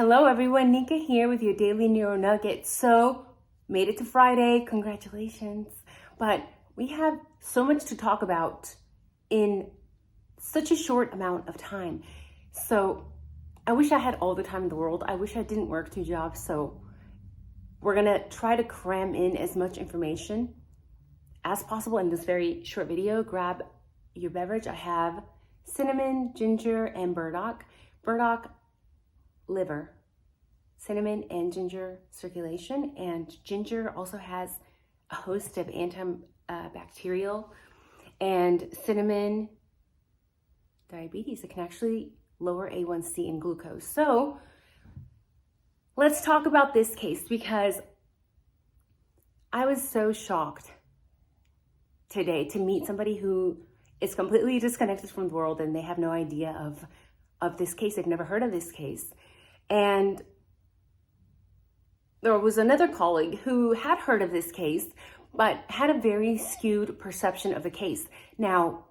Hello everyone, Nika here with your daily neuro nuggets. So, made it to Friday, congratulations. But we have so much to talk about in such a short amount of time. So, I wish I had all the time in the world. I wish I didn't work 2 jobs. So, we're gonna try to cram in as much information as possible in this very short video. Grab your beverage. I have cinnamon, ginger, and burdock. Burdock, liver, cinnamon and ginger circulation, and ginger also has a host of antibacterial, and cinnamon, diabetes. It can actually lower A1C and glucose. So let's talk about this case, because I was so shocked today to meet somebody who is completely disconnected from the world and they have no idea of this case. They've never heard of this case. And there was another colleague who had heard of this case, but had a very skewed perception of the case. Now,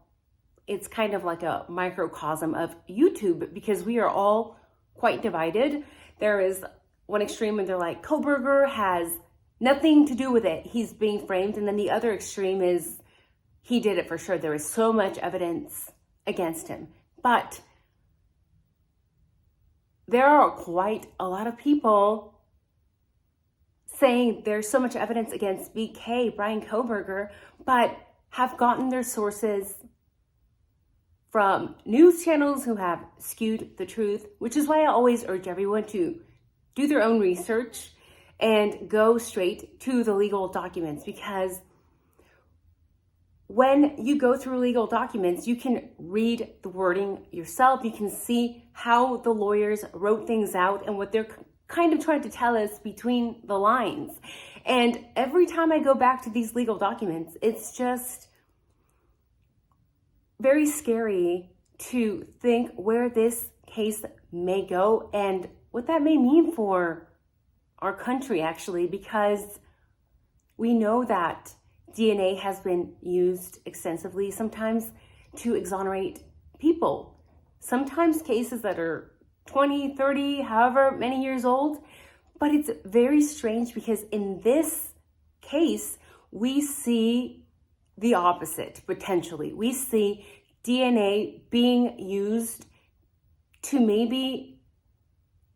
it's kind of like a microcosm of YouTube, because we are all quite divided. There is one extreme and they're like, Kohberger has nothing to do with it, he's being framed. And then the other extreme is, he did it for sure. There is so much evidence against him. But there are quite a lot of people saying there's so much evidence against BK, Brian Kohberger, but have gotten their sources from news channels who have skewed the truth, which is why I always urge everyone to do their own research and go straight to the legal documents, because when you go through legal documents, you can read the wording yourself. You can see how the lawyers wrote things out and what they're kind of trying to tell us between the lines. And every time I go back to these legal documents, it's just very scary to think where this case may go and what that may mean for our country, actually, because we know that DNA has been used extensively, sometimes to exonerate people. Sometimes cases that are 20, 30, however many years old. But it's very strange, because in this case, we see the opposite, potentially. We see DNA being used to maybe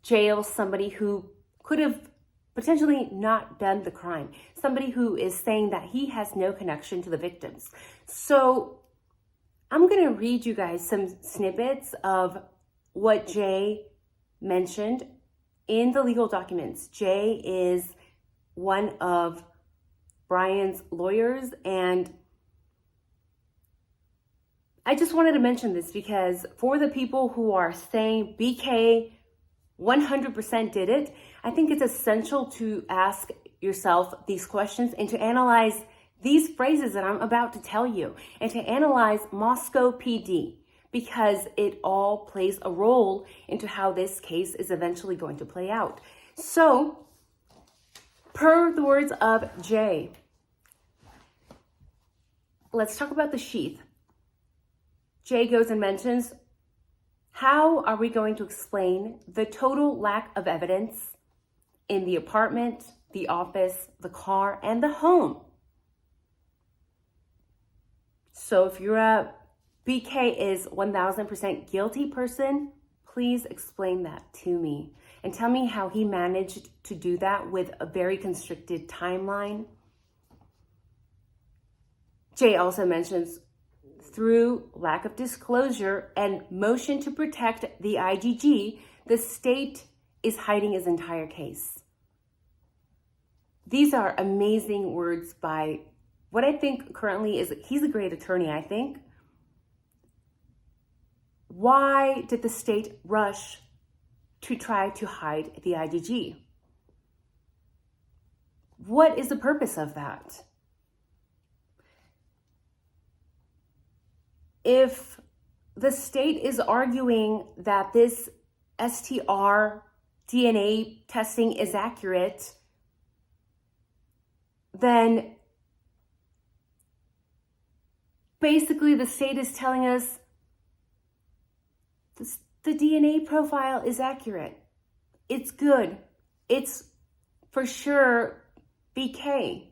jail somebody who could have potentially not done the crime. Somebody who is saying that he has no connection to the victims. So I'm gonna read you guys some snippets of what Jay mentioned in the legal documents. Jay is one of Brian's lawyers, and I just wanted to mention this because for the people who are saying BK 100% did it, I think it's essential to ask yourself these questions and to analyze these phrases that I'm about to tell you, and to analyze Moscow PD, because it all plays a role into how this case is eventually going to play out. So, per the words of Jay, let's talk about the Sheath. Jay goes and mentions, how are we going to explain the total lack of evidence in the apartment, the office, the car, and the home? So if you're a BK is 1000% guilty person, please explain that to me and tell me how he managed to do that with a very constricted timeline. Jay also mentions, through lack of disclosure and motion to protect the IGG, the state is hiding his entire case. These are amazing words by what I think currently is, he's a great attorney, I think. Why did the state rush to try to hide the IGG? What is the purpose of that? If the state is arguing that this STR DNA testing is accurate, then basically the state is telling us the DNA profile is accurate. It's good. It's for sure BK.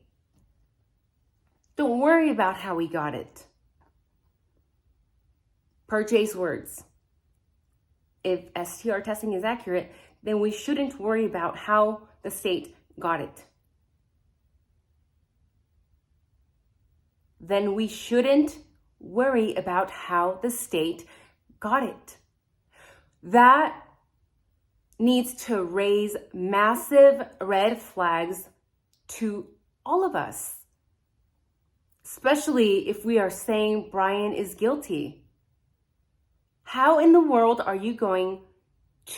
Don't worry about how we got it. Per Jay's words, if STR testing is accurate, then we shouldn't worry about how the state got it. Then we shouldn't worry about how the state got it. That needs to raise massive red flags to all of us, especially if we are saying Brian is guilty. How in the world are you going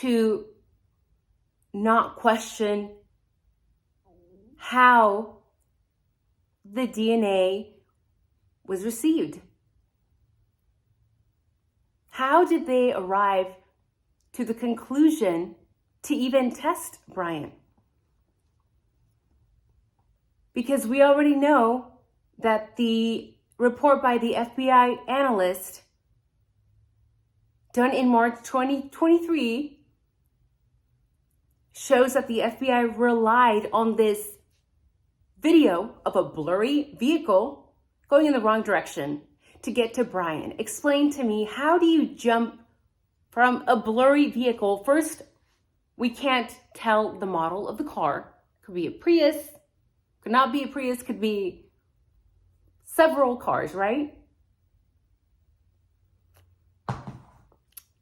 to not question how the DNA was received? How did they arrive to the conclusion to even test Brian? Because we already know that the report by the FBI analyst done in March 2023 shows that the FBI relied on this video of a blurry vehicle going in the wrong direction to get to Brian. Explain to me, how do you jump from a blurry vehicle? First, we can't tell the model of the car. Could be a Prius, could not be a Prius, could be several cars, right?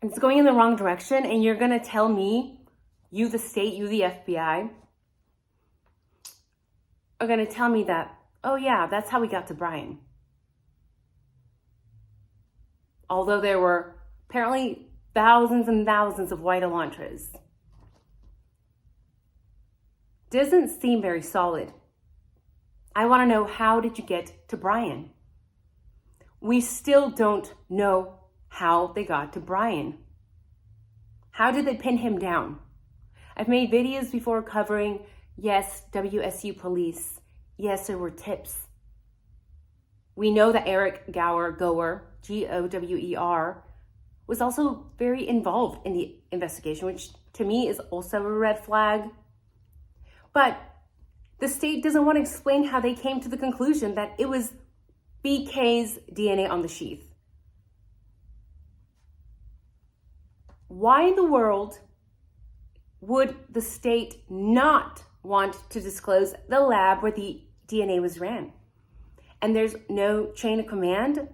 It's going in the wrong direction, and you're gonna tell me, you the state, you the FBI, are gonna tell me that, oh yeah, that's how we got to Brian. Although there were apparently thousands and thousands of white Elantras. Doesn't seem very solid. I wanna know, how did you get to Brian? We still don't know how they got to Brian. How did they pin him down? I've made videos before covering, yes, WSU police. Yes, there were tips. We know that Eric Gower, Gower, was also very involved in the investigation, which to me is also a red flag. But the state doesn't want to explain how they came to the conclusion that it was BK's DNA on the sheath. Why in the world would the state not want to disclose the lab where the DNA was ran? And there's no chain of command?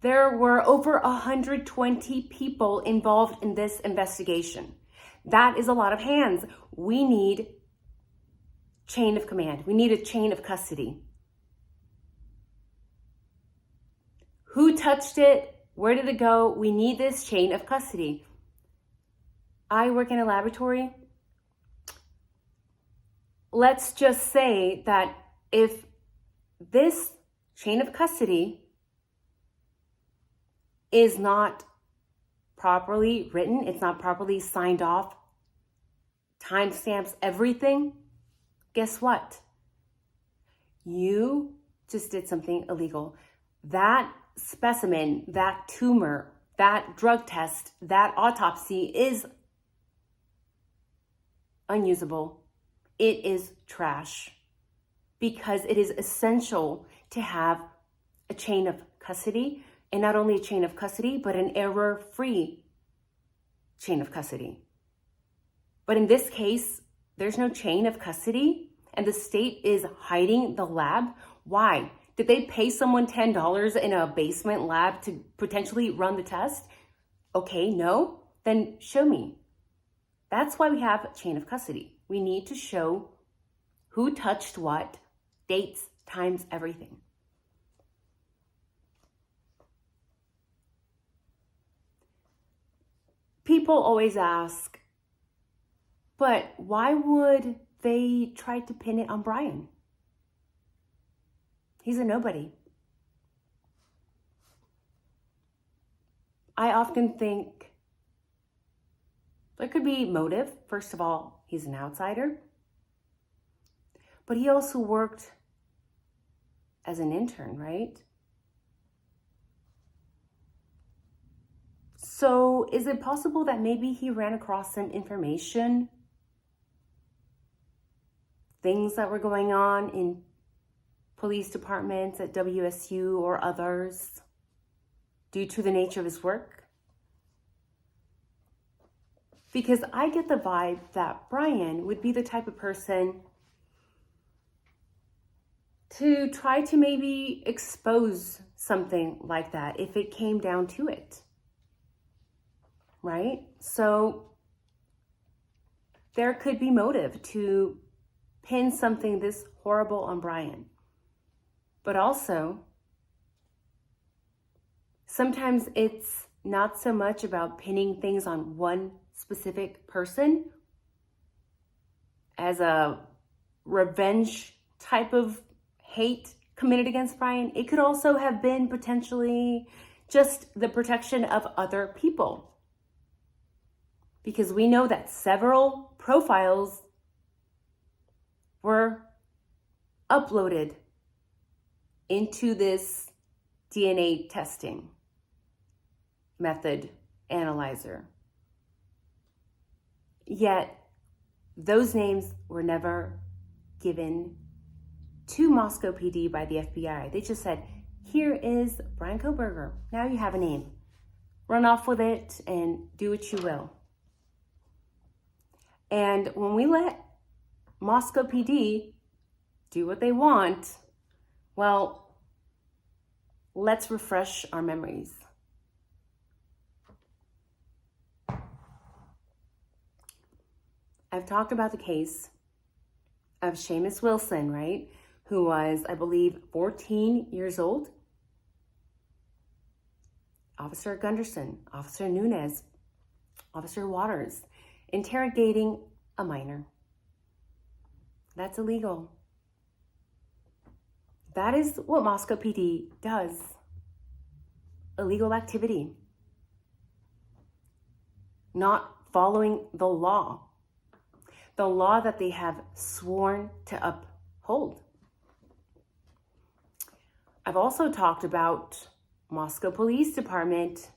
There were over 120 people involved in this investigation. That is a lot of hands. We need chain of command. We need a chain of custody. Who touched it? Where did it go? We need this chain of custody. I work in a laboratory. Let's just say that if this chain of custody is not properly written, it's not properly signed off, timestamps, everything, guess what? You just did something illegal. That specimen, that tumor, that drug test, that autopsy is unusable. It is trash, because it is essential to have a chain of custody, and not only a chain of custody, but an error-free chain of custody. But in this case, there's no chain of custody, and the state is hiding the lab. Why? Did they pay someone $10 in a basement lab to potentially run the test? Okay, no? Then show me. That's why we have a chain of custody. We need to show who touched what, dates, times, everything. People always ask, but why would they try to pin it on Brian? He's a nobody. I often think there could be motive. First of all, he's an outsider. But he also worked as an intern, right? So is it possible that maybe he ran across some information, things that were going on in police departments at WSU or others due to the nature of his work? Because I get the vibe that Brian would be the type of person to try to maybe expose something like that if it came down to it, right? So there could be motive to pin something this horrible on Brian. But also, sometimes it's not so much about pinning things on one specific person as a revenge type of hate committed against Brian. It could also have been potentially just the protection of other people. Because we know that several profiles were uploaded into this DNA testing method analyzer. Yet those names were never given to Moscow PD by the FBI. They just said, here is Brian Kohberger. Now you have a name. Run off with it and do what you will. And when we let Moscow PD do what they want, well, let's refresh our memories. I've talked about the case of Seamus Wilson, right? Who was, I believe, 14 years old. Officer Gunderson, Officer Nunez, Officer Waters, interrogating a minor. That's illegal. That is what Moscow PD does. Illegal activity. Not following the law. The law that they have sworn to uphold. I've also talked about Moscow Police Department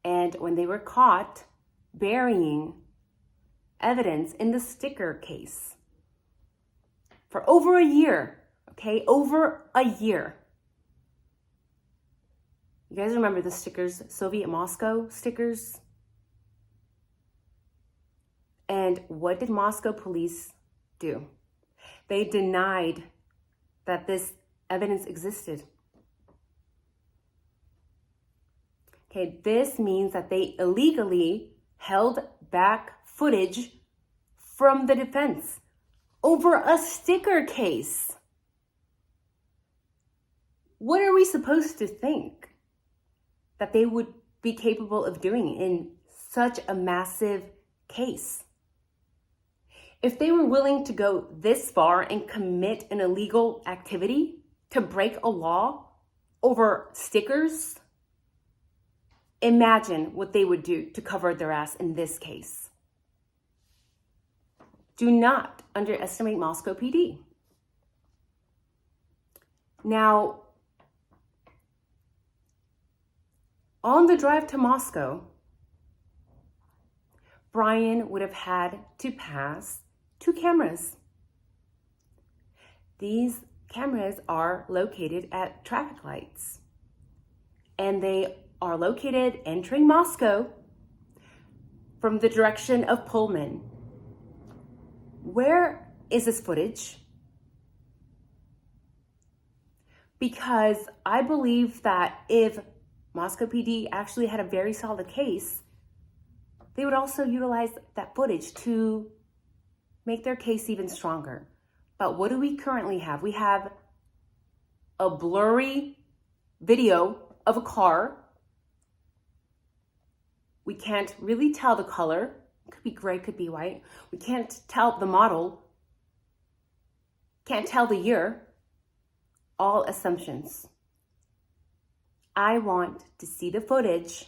and when they were caught burying evidence in the sticker case for over a year, okay? Over a year. You guys remember the stickers, Soviet Moscow stickers? And what did Moscow police do? They denied that this evidence existed. Okay, this means that they illegally held back footage from the defense over a sticker case. What are we supposed to think that they would be capable of doing in such a massive case? If they were willing to go this far and commit an illegal activity to break a law over stickers, imagine what they would do to cover their ass in this case. Do not underestimate Moscow PD. Now, on the drive to Moscow, Brian would have had to pass 2 cameras. These cameras are located at traffic lights, and they are located entering Moscow from the direction of Pullman. Where is this footage? Because I believe that if Moscow PD actually had a very solid case, they would also utilize that footage to make their case even stronger. But what do we currently have? We have a blurry video of a car. We can't really tell the color. It could be gray, could be white. We can't tell the model. Can't tell the year. All assumptions. I want to see the footage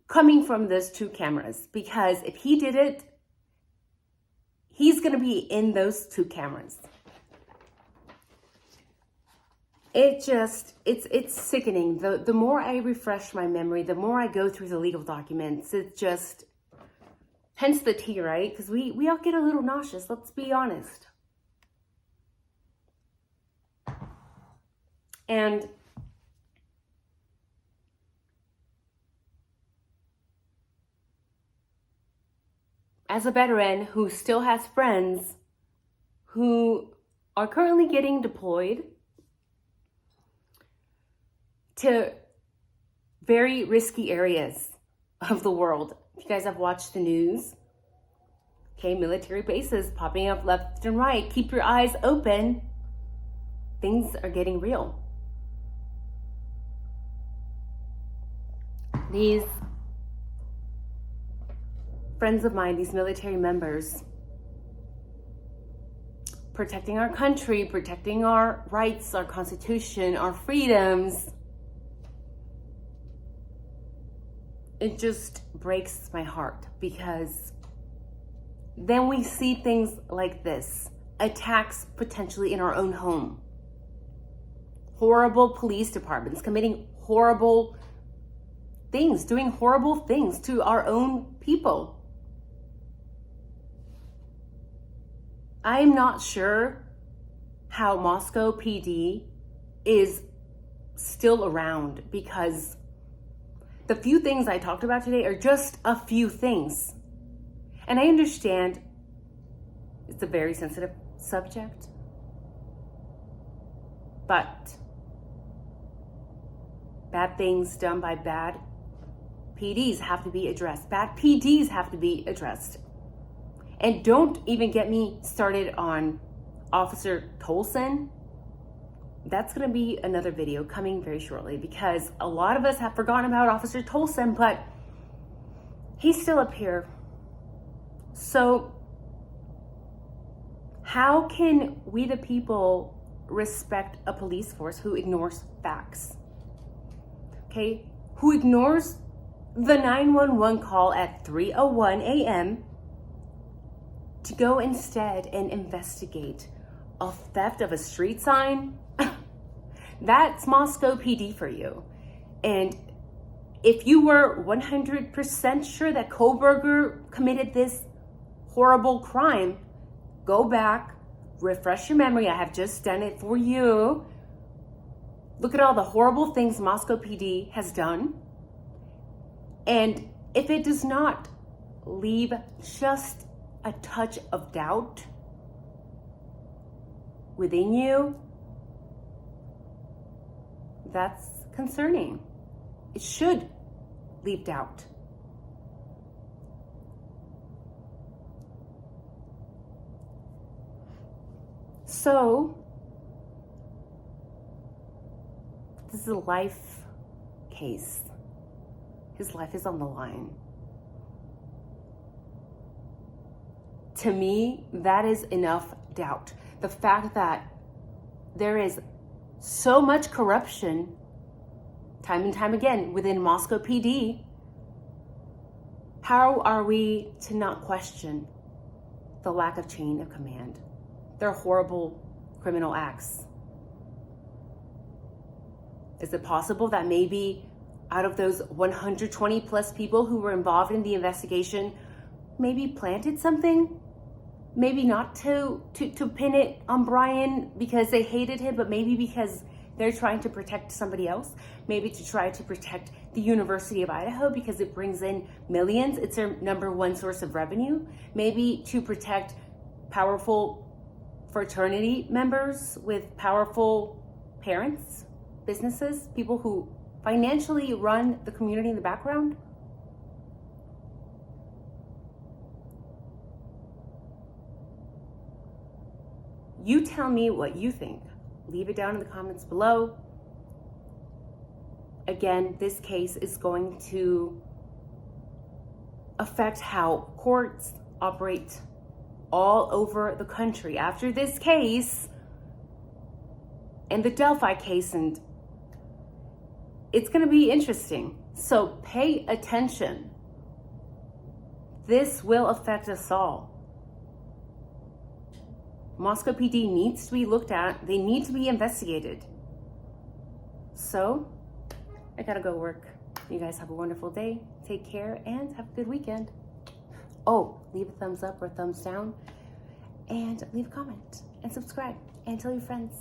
coming from those 2 cameras, because if he did it, he's going to be in those 2 cameras. it's sickening. The more I refresh my memory, the more I go through the legal documents, it just, hence the tea, right? Because we all get a little nauseous, let's be honest. And as a veteran who still has friends who are currently getting deployed to very risky areas of the world. If you guys have watched the news, okay, military bases popping up left and right. Keep your eyes open. Things are getting real. These friends of mine, these military members, protecting our country, protecting our rights, our constitution, our freedoms. It just breaks my heart, because then we see things like this, attacks potentially in our own home, horrible police departments committing horrible things, doing horrible things to our own people. I'm not sure how Moscow PD is still around, because the few things I talked about today are just a few things. And I understand it's a very sensitive subject, but bad things done by bad PDs have to be addressed. Bad PDs have to be addressed. And don't even get me started on Officer Tolson. That's going to be another video coming very shortly, because a lot of us have forgotten about Officer Tolson, but he's still up here. So how can we the people respect a police force who ignores facts? Okay, who ignores the 911 call at 3:01 a.m. to go instead and investigate a theft of a street sign? That's Moscow PD for you. And if you were 100% sure that Kohberger committed this horrible crime, go back, refresh your memory. I have just done it for you. Look at all the horrible things Moscow PD has done. And if it does not leave just a touch of doubt within you, that's concerning. It should leave doubt. So, this is a life case. His life is on the line. To me, that is enough doubt. The fact that there is so much corruption, time and time again, within Moscow PD, how are we to not question the lack of chain of command, their horrible criminal acts? Is it possible that maybe out of those 120 plus people who were involved in the investigation, maybe planted something? Maybe not to pin it on Brian because they hated him, but maybe because they're trying to protect somebody else. Maybe to try to protect the University of Idaho because it brings in millions. It's their number one source of revenue. Maybe to protect powerful fraternity members with powerful parents, businesses, people who financially run the community in the background. You tell me what you think. Leave it down in the comments below. Again, this case is going to affect how courts operate all over the country. After this case and the Delphi case, and it's going to be interesting. So pay attention. This will affect us all. Moscow PD needs to be looked at. They need to be investigated. So I gotta go work. You guys have a wonderful day. Take care and have a good weekend. Oh, leave a thumbs up or thumbs down and leave a comment and subscribe and tell your friends.